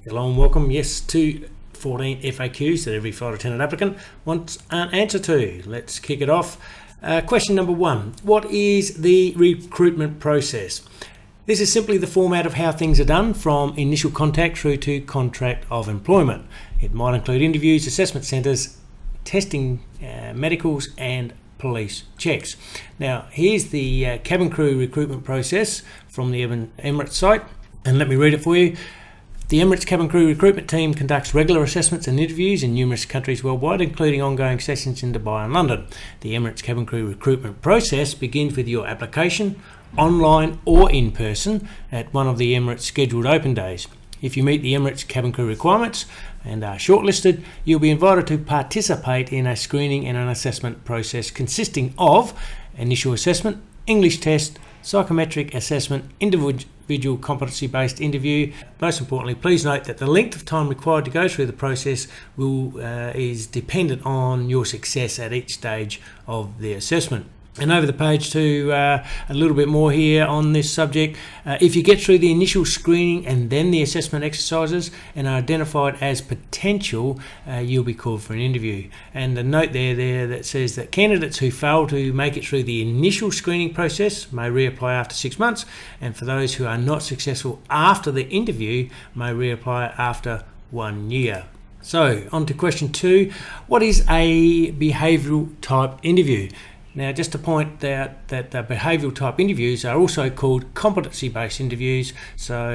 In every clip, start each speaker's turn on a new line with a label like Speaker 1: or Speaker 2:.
Speaker 1: Hello and welcome, to 14 FAQs that every flight attendant applicant wants an answer to. Let's kick it off. Question number 1. What is the recruitment process? This is simply the format of how things are done from initial contact through to contract of employment. It might include interviews, assessment centres, testing, medicals and police checks. Now here's the cabin crew recruitment process from the Emirates site, and let me read it for you. The Emirates Cabin Crew Recruitment Team conducts regular assessments and interviews in numerous countries worldwide, including ongoing sessions in Dubai and London. The Emirates Cabin Crew recruitment process begins with your application, online or in person, at one of the Emirates scheduled open days. If you meet the Emirates Cabin Crew requirements and are shortlisted, you'll be invited to participate in a screening and an assessment process consisting of initial assessment, English test, psychometric assessment, individual competency-based interview. Most importantly, please note that the length of time required to go through the process is dependent on your success at each stage of the assessment. And over the page to a little bit more here on this subject. If you get through the initial screening and then the assessment exercises and are identified as potential, you'll be called for an interview. And the note there that says that candidates who fail to make it through the initial screening process may reapply after 6 months, and for those who are not successful after the interview may reapply after 1 year. So on to question 2. What is a behavioural type interview? Now, just to point out that the behavioural type interviews are also called competency-based interviews. So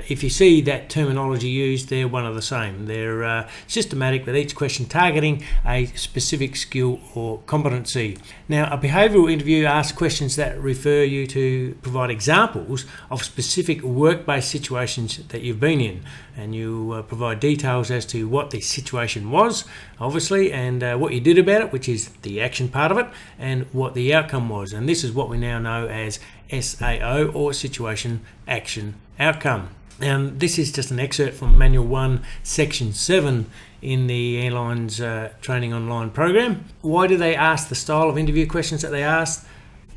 Speaker 1: if you see that terminology used, they're one of the same. They're systematic, with each question targeting a specific skill or competency. Now, a behavioural interview asks questions that refer you to provide examples of specific work-based situations that you've been in. And you provide details as to what the situation was, obviously, and what you did about it, which is the action part of it, and what the outcome was. And this is what we now know as SAO, or Situation, Action, Outcome. And this is just an excerpt from Manual 1, Section 7 in the Airlines Training Online program. Why do they ask the style of interview questions that they ask?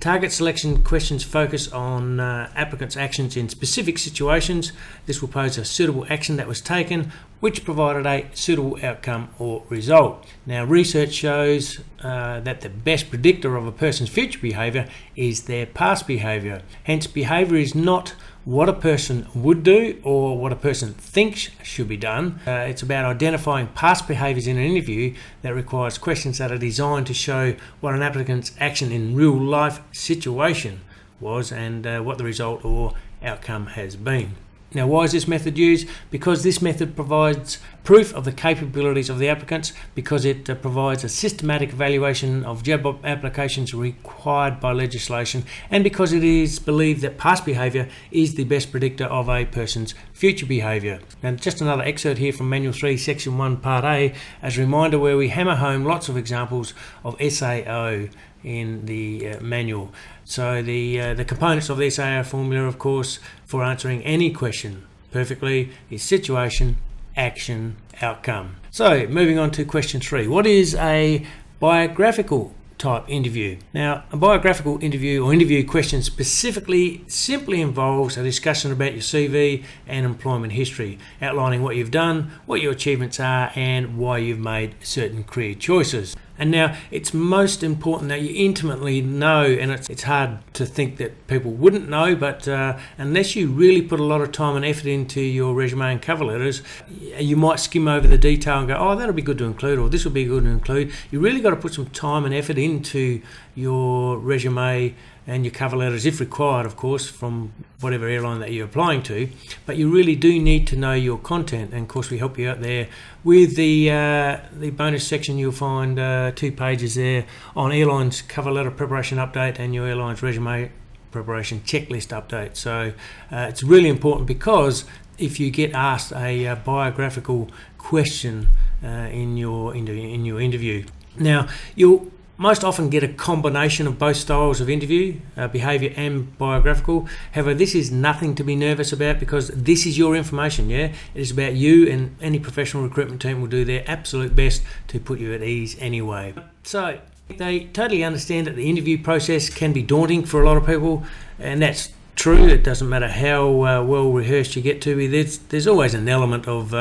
Speaker 1: Target selection questions focus on applicants' actions in specific situations. This will pose a suitable action that was taken, which provided a suitable outcome or result. Now, research shows that the best predictor of a person's future behaviour is their past behaviour. Hence, behaviour is not what a person would do or what a person thinks should be done. It's about identifying past behaviours in an interview that requires questions that are designed to show what an applicant's action in real life situation was and what the result or outcome has been. Now, why is this method used? Because this method provides proof of the capabilities of the applicants, because it provides a systematic evaluation of job applications required by legislation, and because it is believed that past behaviour is the best predictor of a person's future behaviour. And just another excerpt here from Manual 3, Section 1, Part A, as a reminder where we hammer home lots of examples of SAO in the manual. So the components of the SAO formula, of course, for answering any question perfectly is situation, action, outcome. So moving on to question 3. What is a biographical type interview? Now, a biographical interview or interview question specifically simply involves a discussion about your CV and employment history, outlining what you've done, what your achievements are, and why you've made certain career choices. And now, it's most important that you intimately know, and it's hard to think that people wouldn't know, but unless you really put a lot of time and effort into your resume and cover letters, you might skim over the detail and go, oh, that'll be good to include, or this will be good to include. You really got to put some time and effort into your resume and your cover letters, if required, of course, from whatever airline that you're applying to. But you really do need to know your content, and of course we help you out there with the bonus section. You'll find 2 pages there on airlines cover letter preparation update and your airlines resume preparation checklist update. So it's really important, because if you get asked a biographical question in your interview, now you'll most often get a combination of both styles of interview, behaviour and biographical. However, this is nothing to be nervous about, because this is your information, It is about you, and any professional recruitment team will do their absolute best to put you at ease anyway. So they totally understand that the interview process can be daunting for a lot of people, and that's true. It doesn't matter how well rehearsed you get to be. There's always an element of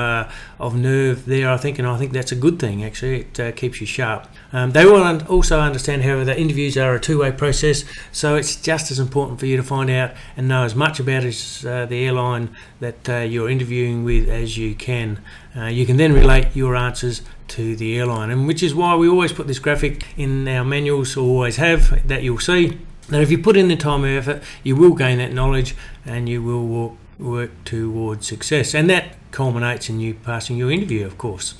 Speaker 1: nerve there, I think, and I think that's a good thing. Actually, it keeps you sharp. They will also understand, however, that interviews are a two-way process, so it's just as important for you to find out and know as much about the airline that you're interviewing with as you can. You can then relate your answers to the airline, and which is why we always put this graphic in our manuals, or always have, that you'll see that if you put in the time and effort, you will gain that knowledge and you will work towards success, and that culminates in you passing your interview, of course.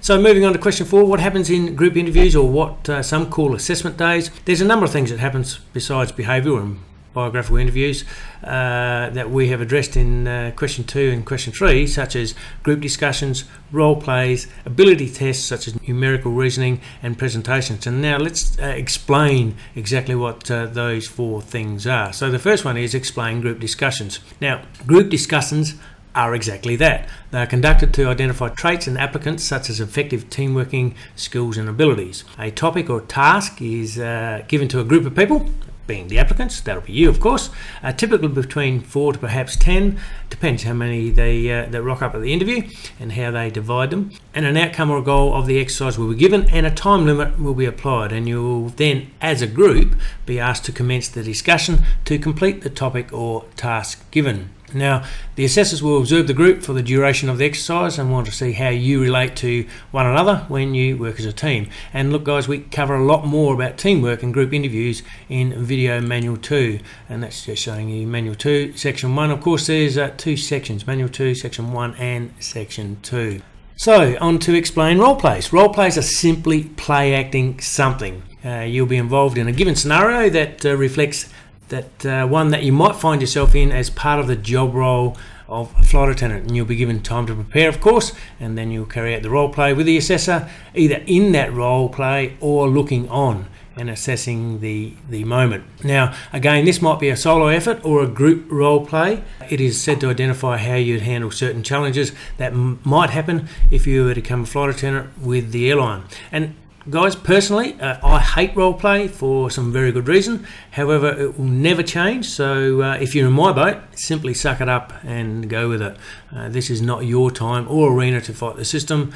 Speaker 1: So moving on to question 4, what happens in group interviews, or what some call assessment days? There's a number of things that happens besides behavioural and biographical interviews that we have addressed in question 2 and question 3, such as group discussions, role plays, ability tests such as numerical reasoning, and presentations. And now let's explain exactly what those 4 things are. So the first one is explain group discussions. Now, group discussions are exactly that. They are conducted to identify traits in applicants such as effective teamworking skills and abilities. A topic or task is given to a group of people, being the applicants, that'll be you of course, typically between 4 to perhaps 10, depends how many they rock up at the interview and how they divide them. And an outcome or a goal of the exercise will be given, and a time limit will be applied, and you'll then, as a group, be asked to commence the discussion to complete the topic or task given. Now, the assessors will observe the group for the duration of the exercise and want to see how you relate to one another when you work as a team. And look guys, we cover a lot more about teamwork and group interviews in video manual 2, and that's just showing you manual 2 section 1. Of course, there's 2 sections, manual 2 section 1 and section 2. So on to explain role plays. Role plays are simply play acting something. You'll be involved in a given scenario that reflects that one that you might find yourself in as part of the job role of a flight attendant, and you'll be given time to prepare, of course, and then you'll carry out the role play with the assessor, either in that role play or looking on and assessing the moment. Now, again, this might be a solo effort or a group role play. It is said to identify how you'd handle certain challenges that might happen if you were to become a flight attendant with the airline. And guys, personally, I hate role play for some very good reason. However, it will never change. So if you're in my boat, simply suck it up and go with it. This is not your time or arena to fight the system.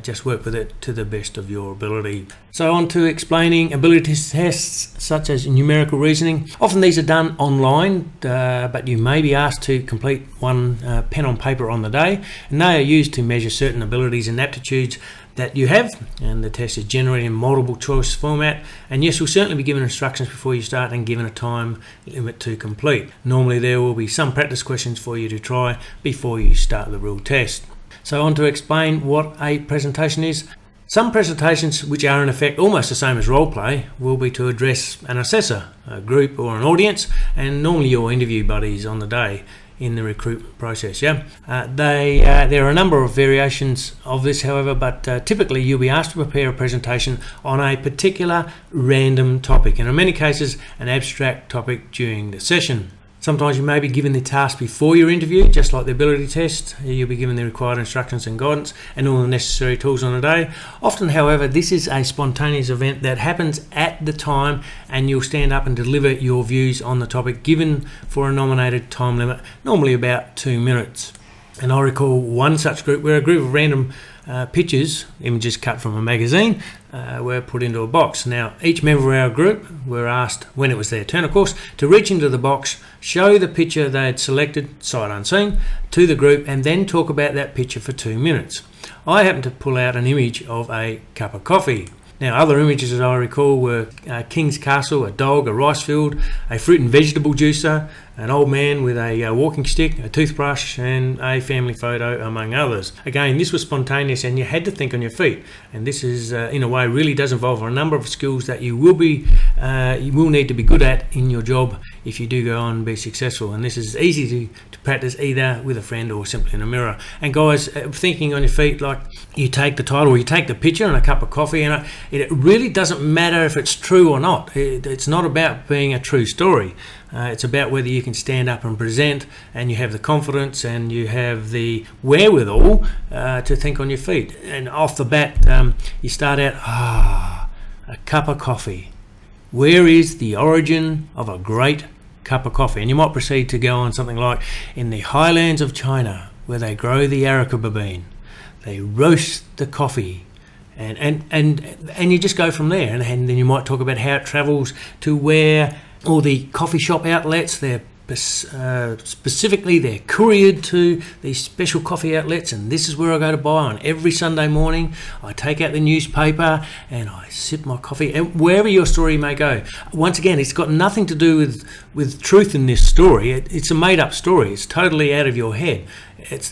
Speaker 1: Just work with it to the best of your ability. So on to explaining ability tests such as numerical reasoning. Often these are done online, but you may be asked to complete one pen on paper on the day, and they are used to measure certain abilities and aptitudes that you have, and the test is generally in multiple choice format. And yes, you'll certainly be given instructions before you start and given a time limit to complete. Normally there will be some practice questions for you to try before you start the real test. So on to explain what a presentation is. Some presentations, which are in effect almost the same as role play, will be to address an assessor, a group or an audience, and normally your interview buddies on the day in the recruitment process. There are a number of variations of this, however, but typically you'll be asked to prepare a presentation on a particular random topic, and in many cases an abstract topic during the session. Sometimes you may be given the task before your interview, just like the ability test. You'll be given the required instructions and guidance and all the necessary tools on the day. Often, however, this is a spontaneous event that happens at the time, and you'll stand up and deliver your views on the topic given for a nominated time limit, normally about 2 minutes. And I recall one such group where a group of random pictures, images cut from a magazine, were put into a box. Now, each member of our group were asked, when it was their turn of course, to reach into the box, show the picture they had selected, sight unseen, to the group, and then talk about that picture for 2 minutes. I happened to pull out an image of a cup of coffee. Now, other images that I recall were King's Castle, a dog, a rice field, a fruit and vegetable juicer, an old man with a walking stick, a toothbrush, and a family photo, among others. Again, this was spontaneous and you had to think on your feet. And this is, in a way, really does involve a number of skills that you will need to be good at in your job if you do go on and be successful. And this is easy to practice either with a friend or simply in a mirror. And guys, thinking on your feet, like you take the title, you take the picture and a cup of coffee, and it really doesn't matter if it's true or not. It's not about being a true story. It's about whether you can stand up and present, and you have the confidence and you have the wherewithal to think on your feet. And off the bat, you start out, a cup of coffee. Where is the origin of a great cup of coffee. And you might proceed to go on something like, in the highlands of China, where they grow the Arequipa bean, they roast the coffee, and you just go from there. And then you might talk about how it travels to where all the coffee shop outlets, specifically they're couriered to these special coffee outlets, and this is where I go to buy on every Sunday morning. I take out the newspaper and I sip my coffee, and wherever your story may go. Once again, it's got nothing to do with truth in this story. It's a made up story. It's totally out of your head.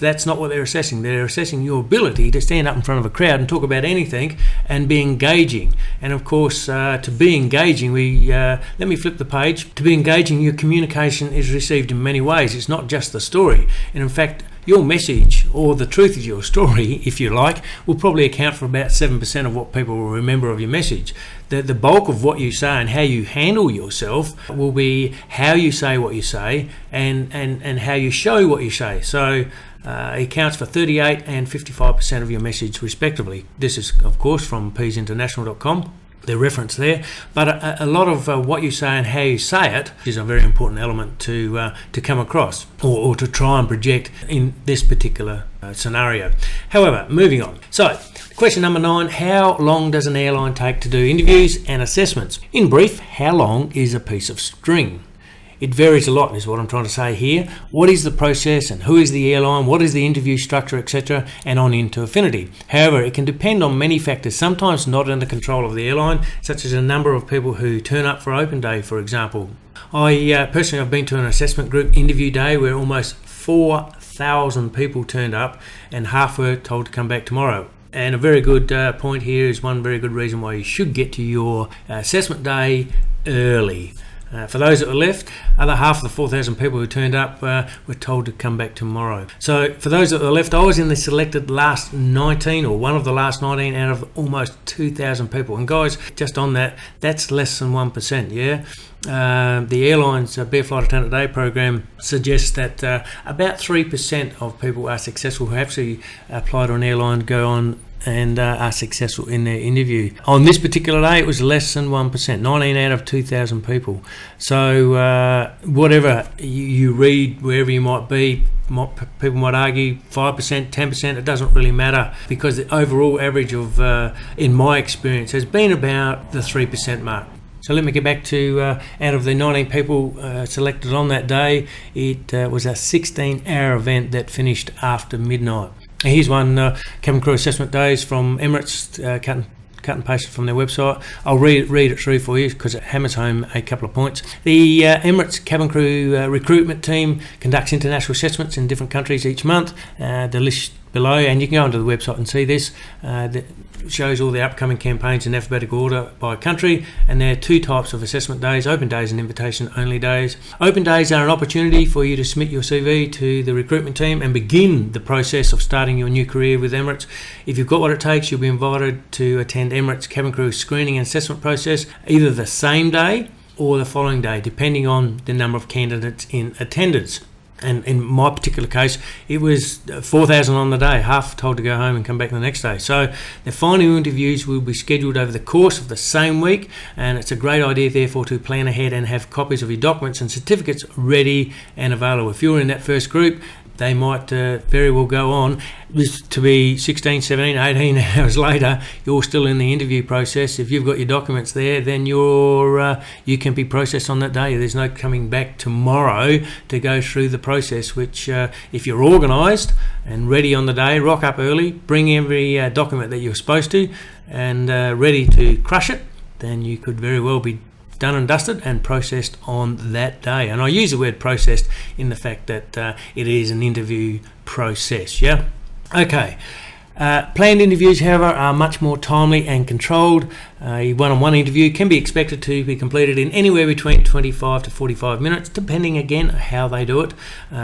Speaker 1: That's not what they're assessing. They're assessing your ability to stand up in front of a crowd and talk about anything and be engaging. And of course, to be engaging, let me flip the page. To be engaging, your communication is received in many ways. It's not just the story. And in fact, your message, or the truth of your story, if you like, will probably account for about 7% of what people will remember of your message. The bulk of what you say and how you handle yourself will be how you say what you say and how you show what you say. So it counts for 38 and 55% of your message respectively. This is, of course, from peasinternational.com. The reference there, but a lot of what you say and how you say it is a very important element to come across or to try and project in this particular scenario. However, moving on. So, question number 9, how long does an airline take to do interviews and assessments? In brief, how long is a piece of string? It varies a lot, is what I'm trying to say here. What is the process and who is the airline? What is the interview structure, etc., and on into affinity. However, it can depend on many factors, sometimes not under control of the airline, such as a number of people who turn up for open day, for example. Personally, I've been to an assessment group interview day where almost 4,000 people turned up and half were told to come back tomorrow. And a very good point here is one very good reason why you should get to your assessment day early. For those that were left, other half of the 4,000 people who turned up were told to come back tomorrow. So for those that were left, I was in the selected last 19, or one of the last 19 out of almost 2,000 people. And guys, just on that, that's less than 1%, yeah? The airline's Bare Flight Attendant Day program suggests that about 3% of people are successful who actually apply to an airline, go on and are successful in their interview. On this particular day, it was less than 1%, 19 out of 2,000 people. So whatever you read, wherever you might be, people might argue 5%, 10%, it doesn't really matter, because the overall average of, in my experience, has been about the 3% mark. So let me get back to, out of the 19 people selected on that day, it was a 16-hour event that finished after midnight. Here's one, cabin crew assessment days from Emirates, cut and pasted from their website. I'll read it through for you because it hammers home a couple of points. The Emirates cabin crew recruitment team conducts international assessments in different countries each month. The list below, and you can go onto the website and see this, that shows all the upcoming campaigns in alphabetical order by country. And there are two types of assessment days: open days and invitation only days. Open days are an opportunity for you to submit your CV to the recruitment team and begin the process of starting your new career with Emirates. If you've got what it takes, you'll be invited to attend Emirates cabin crew screening and assessment process either the same day or the following day, depending on the number of candidates in attendance. And in my particular case, it was 4,000 on the day, half told to go home and come back the next day. So the final interviews will be scheduled over the course of the same week, and it's a great idea, therefore, to plan ahead and have copies of your documents and certificates ready and available. If you're in that first group, they might very well go on to be 16, 17, 18 hours later, you're still in the interview process. If you've got your documents there, then you can be processed on that day. There's no coming back tomorrow to go through the process, which if you're organised and ready on the day, rock up early, bring every document that you're supposed to and ready to crush it, then you could very well be done and dusted and processed on that day. And I use the word processed in the fact that it is an interview process, yeah? Okay. Planned interviews, however, are much more timely and controlled. A one-on-one interview can be expected to be completed in anywhere between 25 to 45 minutes, depending again how they do it.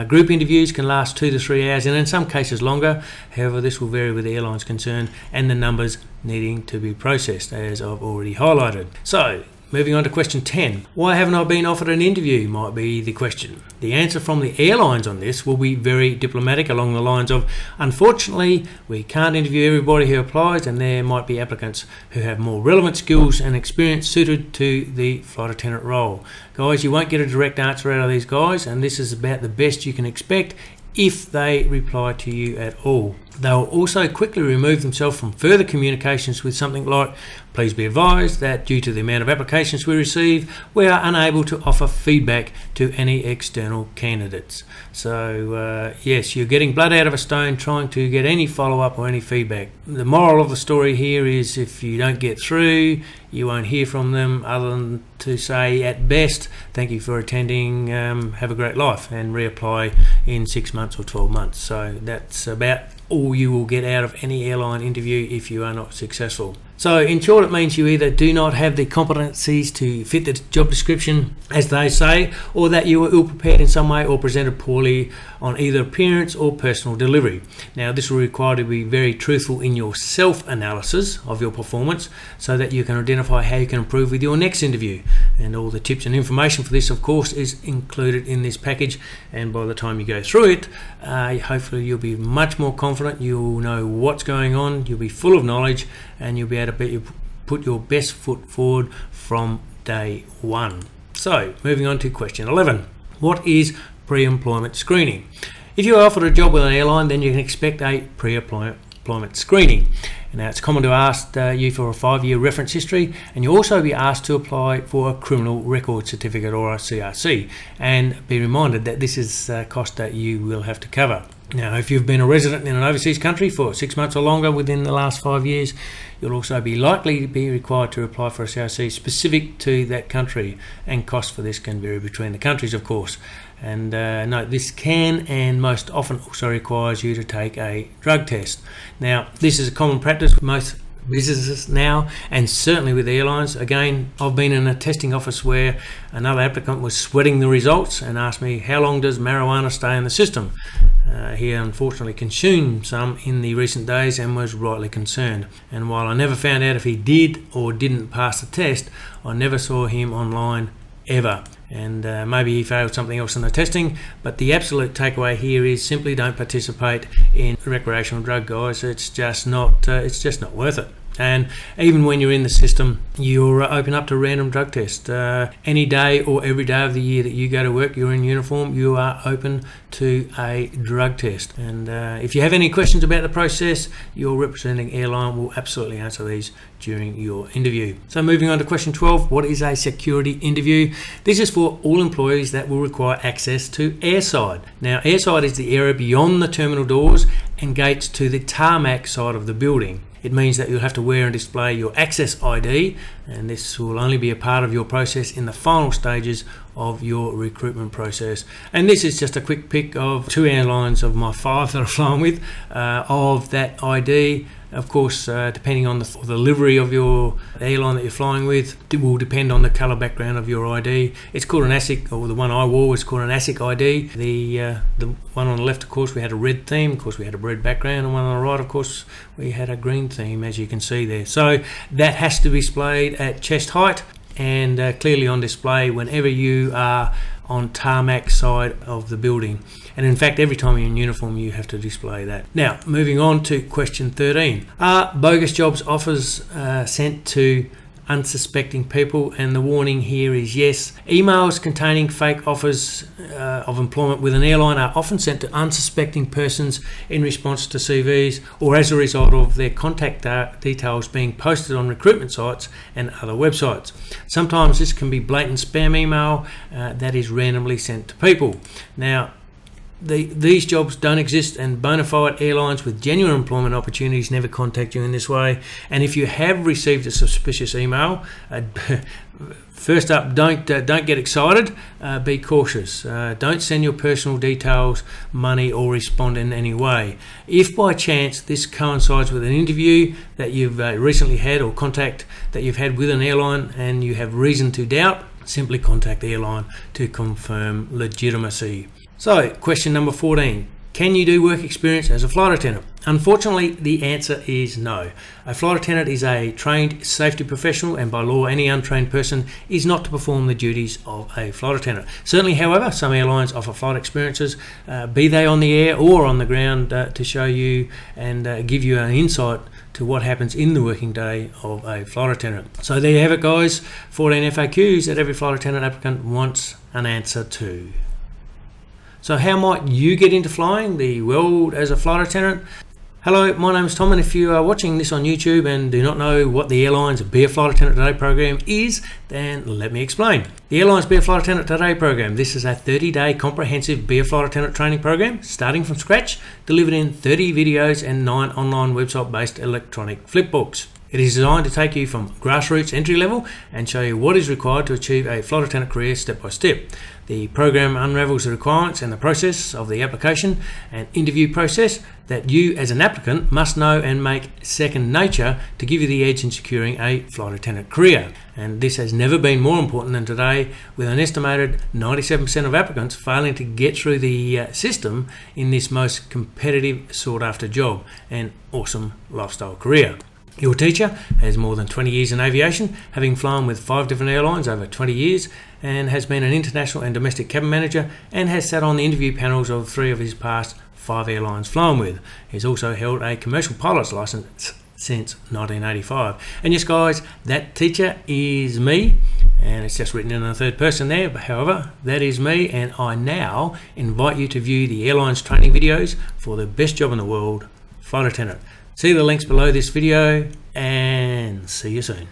Speaker 1: Group interviews can last 2 to 3 hours and in some cases longer. However, this will vary with the airline's concern and the numbers needing to be processed, as I've already highlighted. So, moving on to question 10. Why haven't I been offered an interview, might be the question. The answer from the airlines on this will be very diplomatic, along the lines of, unfortunately, we can't interview everybody who applies, and there might be applicants who have more relevant skills and experience suited to the flight attendant role. Guys, you won't get a direct answer out of these guys, and this is about the best you can expect if they reply to you at all. They'll also quickly remove themselves from further communications with something like, please be advised that due to the amount of applications we receive, we are unable to offer feedback to any external candidates. So yes, you're getting blood out of a stone trying to get any follow-up or any feedback. The moral of the story here is, if you don't get through, you won't hear from them other than to say, at best, thank you for attending, have a great life, and reapply in 6 months or 12 months. So that's about all you will get out of any airline interview if you are not successful. So in short, it means you either do not have the competencies to fit the job description, as they say, or that you were ill-prepared in some way or presented poorly on either appearance or personal delivery. Now, this will require you to be very truthful in your self-analysis of your performance so that you can identify how you can improve with your next interview. And all the tips and information for this, of course, is included in this package. And by the time you go through it, hopefully you'll be much more confident. You'll know what's going on. You'll be full of knowledge, and you'll be able to put your best foot forward from day one. So, moving on to question 11. What is pre-employment screening? If you're offered a job with an airline, then you can expect a pre-employment screening. Now, it's common to ask you for a 5-year reference history, and you'll also be asked to apply for a criminal record certificate, or a CRC, and be reminded that this is a cost that you will have to cover. Now, if you've been a resident in an overseas country for 6 months or longer within the last 5 years, you'll also be likely to be required to apply for a CRC specific to that country, and costs for this can vary between the countries, of course. And note, this can and most often also requires you to take a drug test. Now, this is a common practice with most businesses now, and certainly with airlines. Again, I've been in a testing office where another applicant was sweating the results and asked me, how long does marijuana stay in the system? He unfortunately consumed some in the recent days and was rightly concerned. And while I never found out if he did or didn't pass the test, I never saw him online ever. And maybe he failed something else in the testing, but the absolute takeaway here is simply don't participate in recreational drug, guys. It's just not worth it. And even when you're in the system, you're open up to random drug tests. Any day or every day of the year that you go to work, you're in uniform, you are open to a drug test. And if you have any questions about the process, your representing airline will absolutely answer these during your interview. So moving on to question 12, what is a security interview? This is for all employees that will require access to airside. Now, airside is the area beyond the terminal doors and gates to the tarmac side of the building. It means that you'll have to wear and display your access ID, and this will only be a part of your process in the final stages of your recruitment process. And this is just a quick pick of 2 airlines of my 5 that I've flown with of that ID. Of course, depending on the livery of your airline that you're flying with, it will depend on the colour background of your ID. It's called an ASIC, or the one I wore was called an ASIC ID. The one on the left, of course, we had a red theme. Of course, we had a red background, and one on the right, of course, we had a green theme, as you can see there. So that has to be displayed at chest height and clearly on display whenever you are on tarmac side of the building. And in fact, every time you're in uniform, you have to display that. Now, moving on to question 13. Are bogus jobs offers sent to unsuspecting people? And the warning here is yes. Emails containing fake offers of employment with an airline are often sent to unsuspecting persons in response to CVs or as a result of their contact details being posted on recruitment sites and other websites. Sometimes this can be blatant spam email that is randomly sent to people. Now, these jobs don't exist, and bona fide airlines with genuine employment opportunities never contact you in this way. And if you have received a suspicious email, first up, don't get excited. Be cautious. Don't send your personal details, money, or respond in any way. If by chance this coincides with an interview that you've recently had or contact that you've had with an airline and you have reason to doubt, simply contact the airline to confirm legitimacy. So, question number 14. Can you do work experience as a flight attendant? Unfortunately, the answer is no. A flight attendant is a trained safety professional, and by law, any untrained person is not to perform the duties of a flight attendant. Certainly, however, some airlines offer flight experiences, be they on the air or on the ground, to show you and give you an insight to what happens in the working day of a flight attendant. So there you have it, guys. 14 FAQs that every flight attendant applicant wants an answer to. So how might you get into flying the world as a flight attendant? Hello, my name is Tom, and if you are watching this on YouTube and do not know what the Airlines Be a Flight Attendant Today program is, then let me explain. The Airlines Be a Flight Attendant Today program, this is a 30-day comprehensive Be a Flight Attendant training program, starting from scratch, delivered in 30 videos and 9 online website-based electronic flipbooks. It is designed to take you from grassroots entry level and show you what is required to achieve a flight attendant career step by step. The program unravels the requirements and the process of the application and interview process that you as an applicant must know and make second nature to give you the edge in securing a flight attendant career. And this has never been more important than today, with an estimated 97% of applicants failing to get through the system in this most competitive, sought after job and awesome lifestyle career. Your teacher has more than 20 years in aviation, having flown with 5 different airlines over 20 years, and has been an international and domestic cabin manager, and has sat on the interview panels of 3 of his past 5 airlines flown with. He's also held a commercial pilot's license since 1985. And yes, guys, that teacher is me, and it's just written in the third person there, but however, that is me, and I now invite you to view the airlines training videos for the best job in the world, flight attendant. See the links below this video, and see you soon.